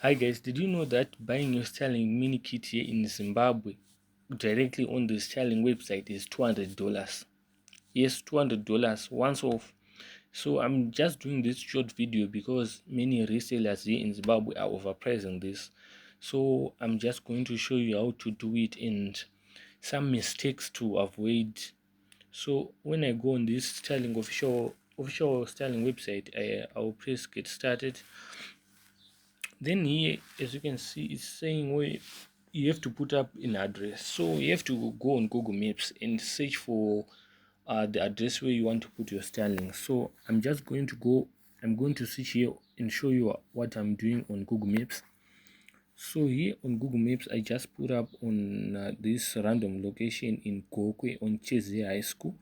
Hi guys, did you know that buying your Starlink mini kit here in Zimbabwe directly on the Starlink website is $200? Yes, $200 once off. So I'm just doing this short video because many resellers here in Zimbabwe are overpricing this. So I'm just going to show you how to do it and some mistakes to avoid. So when I go on this Starlink official Starlink website, I'll press get started. Then here, as you can see, it's saying where you have to put up an address. So you have to go on Google Maps and search for the address where you want to put your Starlink. So I'm just going to go, I'm going to switch here and show you what I'm doing on Google Maps. So here on Google Maps, I just put up on this random location in Gokwe on Cheze High School.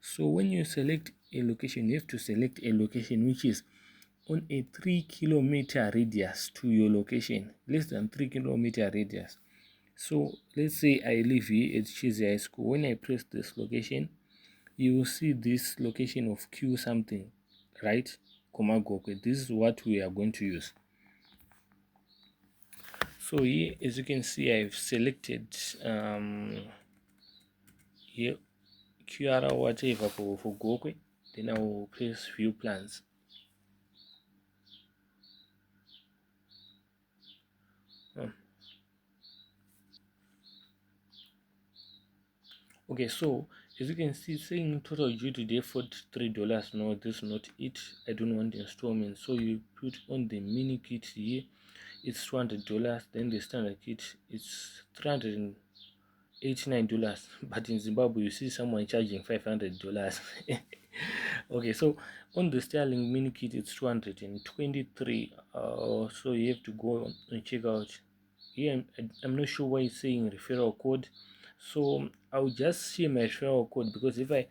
So when you select a location, you have to select a location which is on a 3 kilometer radius to your location, less than 3 kilometer radius. So let's say I live here at Cheze High School. When I press this location, you will see this location of Q something, right? Komagokwe. This is what we are going to use. So here, as you can see, I've selected here QR or whatever for Gokwe. Then I will press view plans. Okay, so as you can see, saying total due today $43. No, this is not it. I don't want installment. So you put on the mini kit here, it's $200. Then the standard kit, it's $389. But in Zimbabwe, you see someone charging $500. Okay, so on the Starlink mini kit, it's 223. So you have to go and check out. Here, I'm not sure why it's saying referral code. So I'll just share my referral code, because if you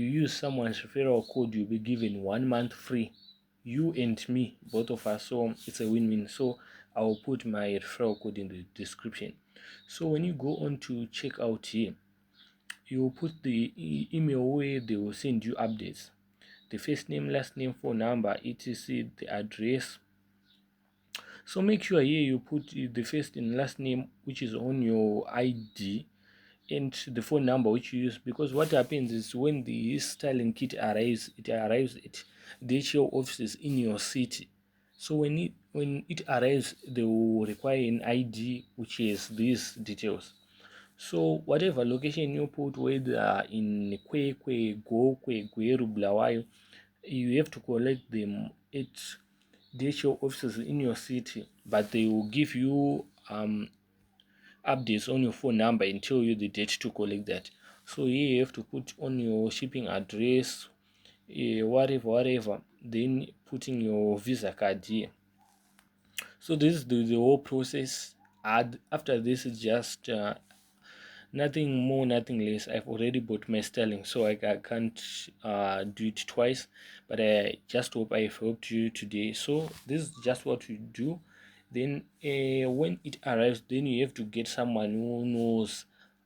use someone's referral code, you'll be given 1 month free, you and me, both of us. So it's a win-win. So I'll put my referral code in the description. So when you go on to check out here, you will put the email where they will send you updates, the first name, last name, phone number, etc, the address. So make sure here you put the first and last name which is on your ID, and the phone number which you use, because what happens is when the Starlink kit arrives, it arrives at the HO offices in your city. So when it arrives, they will require an ID which is these details. So whatever location you put, whether in Kwekwe, Gokwe, Gweru, Blawayo, you have to collect them at the HO offices in your city, but they will give you updates on your phone number and tell you the date to collect that. So here you have to put on your shipping address, whatever, then putting your Visa card here. So this is the whole process. After this is just nothing more, nothing less. I've already bought my Starlink, so I can't do it twice. But I just hope I've helped you today. So this is just what you do. Then when it arrives, then you have to get someone who knows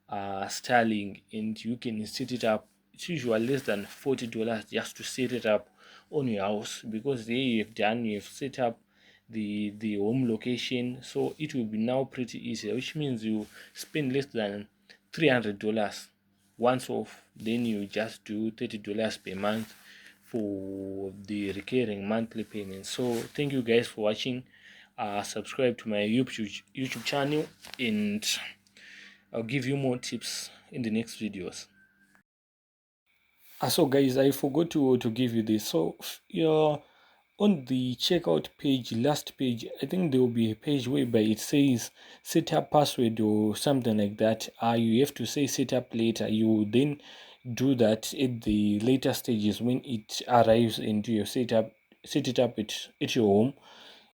Starlink, and you can set it up. It's usually less than $40 just to set it up on your house, because there you've set up the home location. So it will be now pretty easy, which means you spend less than $300 once off. Then you just do $30 per month for the recurring monthly payment. So thank you guys for watching. Subscribe to my YouTube channel, and I'll give you more tips in the next videos. So guys, I forgot to give you this. So you're on the checkout page, last page, I think there will be a page whereby it says set up password or something like that. You have to say set up later. You then do that at the later stages when it arrives, and you set it up at your home.